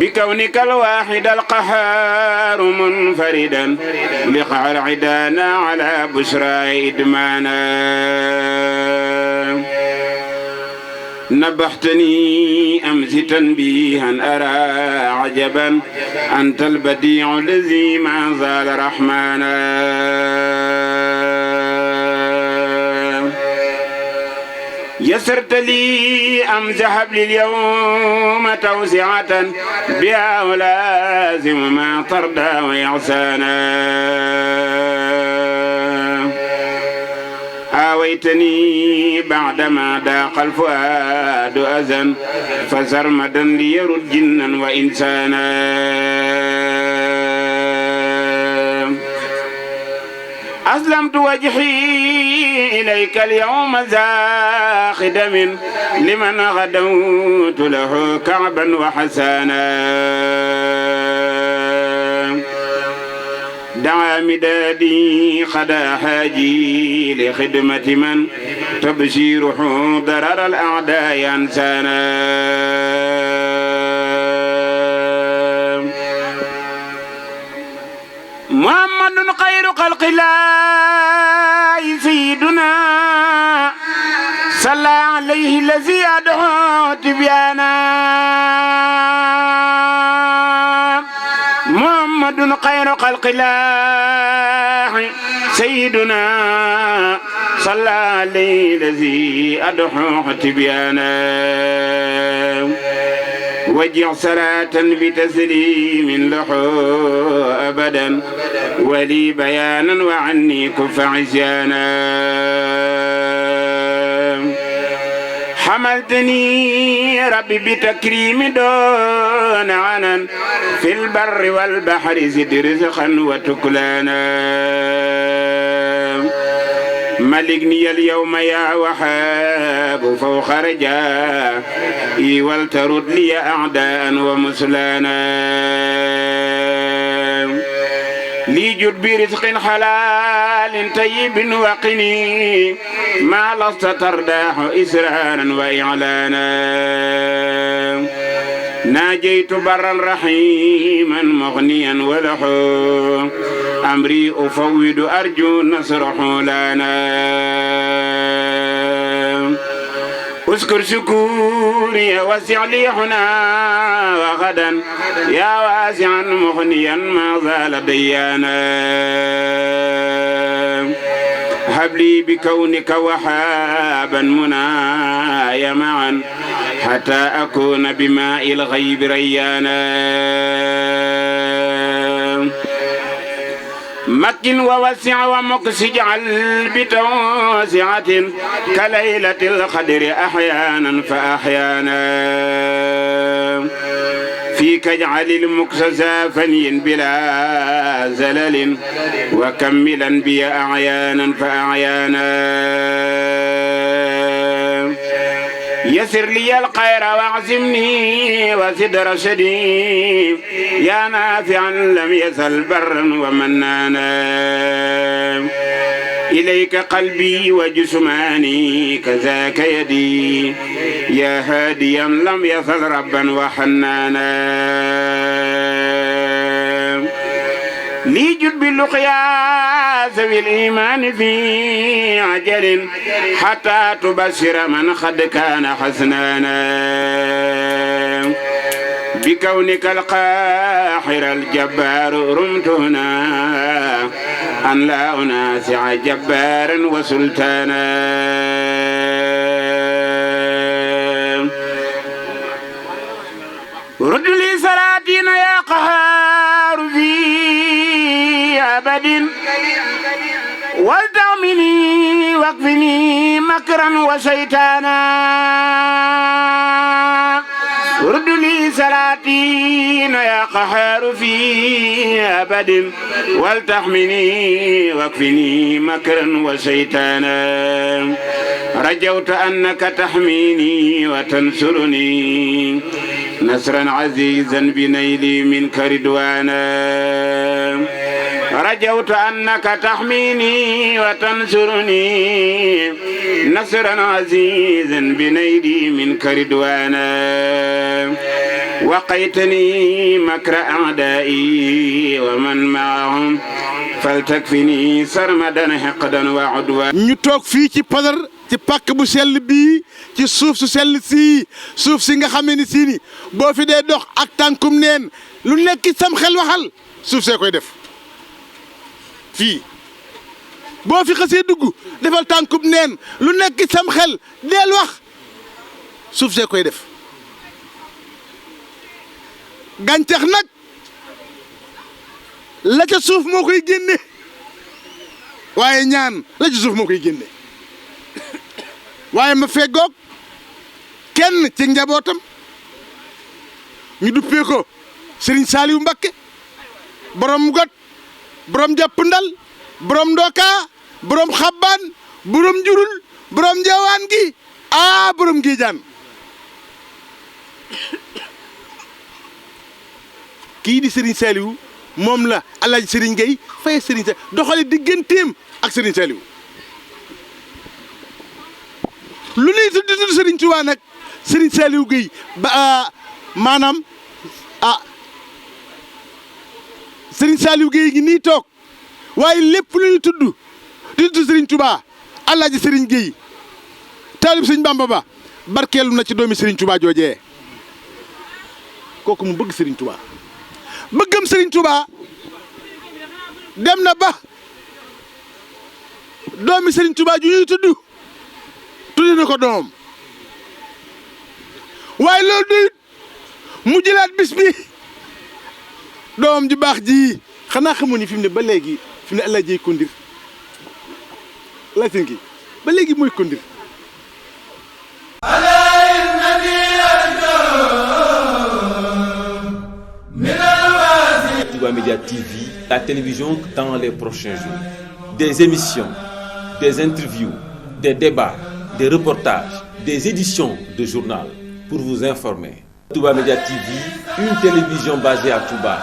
بكونك الواحد القهار منفردا لقهر عدانا على بشرى إدمانا نبحتني أمس تنبيها أرى عجبا أنت البديع الذي ما زال رحمانا يسرت لي أم ذهب لي اليوم توسعة بها ولازم ما ترضى ويعسانا آويتني بعدما ضاق الفؤاد أذى فسرمدا ليرد جنا وإنسانا أسلمت وجهي إليك اليوم ذا خدم لمن غدوت له كعبا وحسانا دعا مدادي خدا حاجي لخدمة من تبشيره ضرر الأعداء أنسانا محمد خير خلق الله سيدنا صلى عليه الذي أدعو تبيانا محمد خير خلق الله سيدنا صلى عليه الذي أدعو تبيانا وجع صلاة بتسليم له أبدا ولي بيانا وعني كف عصيانا حملتني ربي بتكريم دون عنن في البر والبحر زد رزقا وتكلانا ملكني اليوم يا وهاب فوق رجائي ولترد لي أعداء ومسلانا لي جد برزق حلال طيب وقني ما لست ترداه إسرارا وإعلانا ناجيت برا رحيما مغنيا وله أمري أفوض أرجو نصر حولانا اذكر شكوري وسع لي هنا وغدا يا واسعا مغنيا ما زال ديانا هب لي بكونك وهابا منايا معا حتى أكون بماء الغيب ريانا مكن ووسع ومكس اجعل بتوسعة كليلة القدر أحيانا فأحيانا فيك اجعل المكس زافنيا بلا زلل وكملا بي أعيانا فأعيانا يسر لي الخير واعزمني وزد رشدي يا نافعا لم يزل برا ومنانا إليك قلبي وجسماني كذاك يدي يا هاديا لم يزل ربا وحنانا لي جد باللقيا ذوي الإيمان في عجل حتى تبشر من قد كان حزنانا بكونك القاهر الجبار رمت هنا أن لا أناسع جبارا وسلطانا رد لي سلاطين يا قهار في أبد والتعمني واكفني مكرا وشيطانا رد لي سلاطين يا قهار في أبد والتحمني واكفني مكرا وشيطانا رجوت أنك تحميني وتنصرني نصرا عزيزا بنيلي منك رضوانا رجوت أنك تحميني وتنصرني نصرا عزيزا بنيلي منك رضوانا وقيتني مكر أعدائي ومن معهم فلتكفني سرمدا حقدا وعدوا. ñu toog fii ci Podor ci pàkk bu sell bii ci suuf su sell sii suuf si nga xamee ni sii ni boo fi dee dox ak tànkum neen lu nekk sam xel waxal suuf see koy def fii boo fi xasee dugg defal tànkum neen lu nekk sam xel deel wax suuf see koy def gàncax nag la ca suuf moo koy génne waaye ñaan la ca suuf moo koy génne waaye ma feggoog kenn ci njabootam ñu duppee ko Serigne Saliou Mbacké borom got borom jàpp ndal borom ndoka borom xabbaan borom njurul borom njawaan gi borom géejaan kii di Serigne Saliou moom la Alaaji Serigne Gueye fay Serigne Saliou doxale digganteem ak Serigne Saliou lu nuy tudd Serigne Touba nag Serigne Saliou Gueye ba maanaam Serigne Saliou Gueye gi nii toog waaye lépp lu ñuy tudd di tudd Serigne Touba Alaaji Serigne Gueye taalib Serigne Bamba ba barkeelu na ci doomi Serigne Touba joojee kooku mu bëgg Serigne Touba bëggam Serigne Touba dem na ba doomi Serigne Touba ju ñuy tuddi na ko doom waaye loolu doyut mu jëlaat bis bi doom ju baax ji xanaa xamu ni fi mu ne ba léegi fi mu ne allah jey kondir la seen ki ba léegi mooy kondir Touba Média TV, la télévision dans les prochains jours. Des émissions, des interviews, des débats, des reportages, des éditions de journal pour vous informer. Touba Média TV, une télévision basée à Touba.